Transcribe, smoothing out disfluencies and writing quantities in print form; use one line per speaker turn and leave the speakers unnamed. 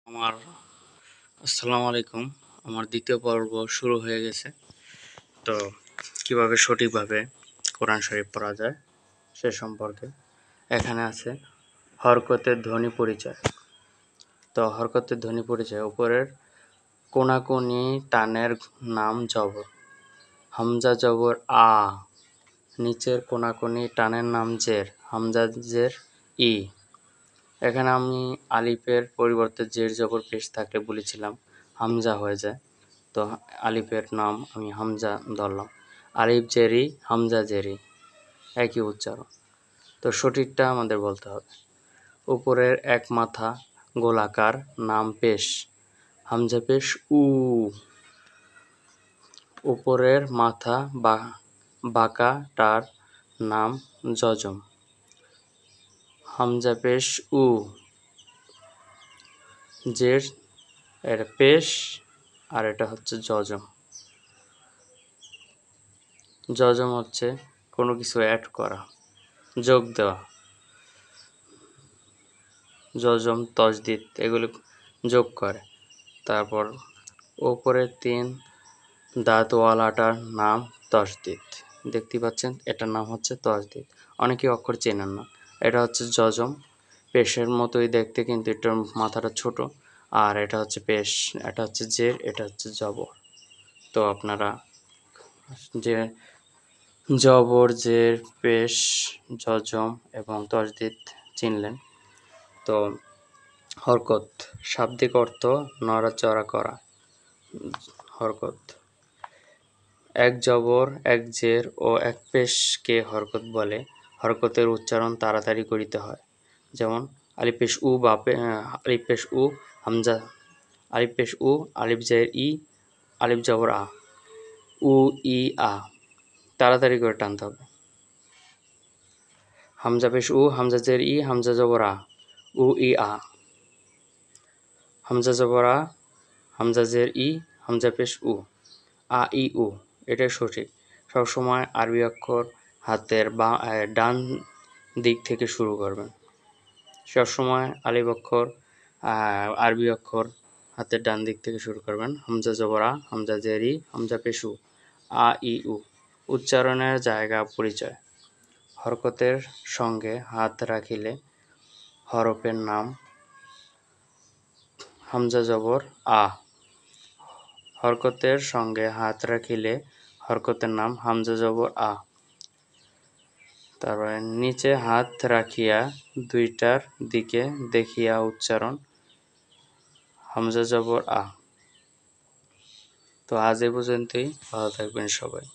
আমার আসসালামু আলাইকুম। আমার দ্বিতীয় পর্ব শুরু হয়ে গেছে। তো কিভাবে সঠিকভাবে কোরআন শরীফ পড়া যায় সে সম্পর্কে এখানে আছে হরকতের ধ্বনি পরিচয়। তো হরকতের ধ্বনি পরিচয় উপরের কোনাকুনি টানের নাম জবর, হামজা জবর আ। নিচের কোনাকুনি টানের নাম জের, হামজা জের ই। এখানে আমি আলিফের পরিবর্তে জের জবর পেশ থাকলে বলেছিলাম হামজা হয়ে যায়, তো আলিফের নাম আমি হামজা ধরলাম। আলিফ জেরি, হামজা জেরি, একই উচ্চারণ। তো সঠিকটা আমাদের বলতে হবে। উপরের এক মাথা গোলাকার নাম পেশ, হামজা পেশ উ। উপরের মাথা বাঁকাটার নাম জজম, হামজা পেশ উ। জের এটা পেশ আর এটা হচ্ছে জজম। জজম হচ্ছে কোনো কিছু অ্যাড করা, যোগ দেওয়া। জজম, তজদিদ এগুলো যোগ করে। তারপর ওপরে তিন দাঁতওয়ালাটার নাম তজদিদ। দেখতে পাচ্ছেন এটার নাম হচ্ছে তজদিদ। অনেকে অক্ষর চেনেন না। এটা হচ্ছে জজম, পেশের মতোই দেখতে, কিন্তু এটার মাথাটা ছোট। আর এটা হচ্ছে পেশ, এটা হচ্ছে জের, এটা হচ্ছে জবর। তো আপনারা যে জবর, জের, পেশ, জজম এবং তজদিদ চিনলেন। তো হরকত শাব্দিক অর্থ নড়াচড়া করা। হরকত এক জবর, এক জের ও এক পেশকে হরকত বলে। হরকতের উচ্চারণ তাড়াতাড়ি করিতে হয়। যেমন আলিফ পেশ উ বা আলিফ পেশ উ, হামজা আলিফ পেশ উ, আলিফ জের ই, আলিফ জবর আ, উ ই আ, তাড়াতাড়ি করে টানতে হবে। হামজা পেশ উ, হামজা জের ই, হামজা জবর আ, উ ই আ, হামজা জবর আ, হামজা জের ই, হামজা পেশ উ, আ ই উ। এটাই সঠিক। সবসময় আরবি অক্ষর হাতের ডান দিক থেকে শুরু করবেন। সবসময় আলিফ অক্ষর আরবি অক্ষর হাতের ডান দিক থেকে শুরু করবেন। হামজা জবর আ, হামজা জের ই, হামজা পেশ উ, আ ই উ। উচ্চারণের জায়গা পরিচয়। হরকতের সঙ্গে হাত রাখিলে হরফের নাম হামজা জবর আ। হরকতের সঙ্গে হাত রাখিলে হরকতের নাম হামজা জবর আ। তারপরে নিচে হাত রাখিয়া দুইটার দিকে দেখিয়া উচ্চারণ হামজা জবর আ। তো আজ এ পর্যন্তই। ভালো থাকবেন সবাই।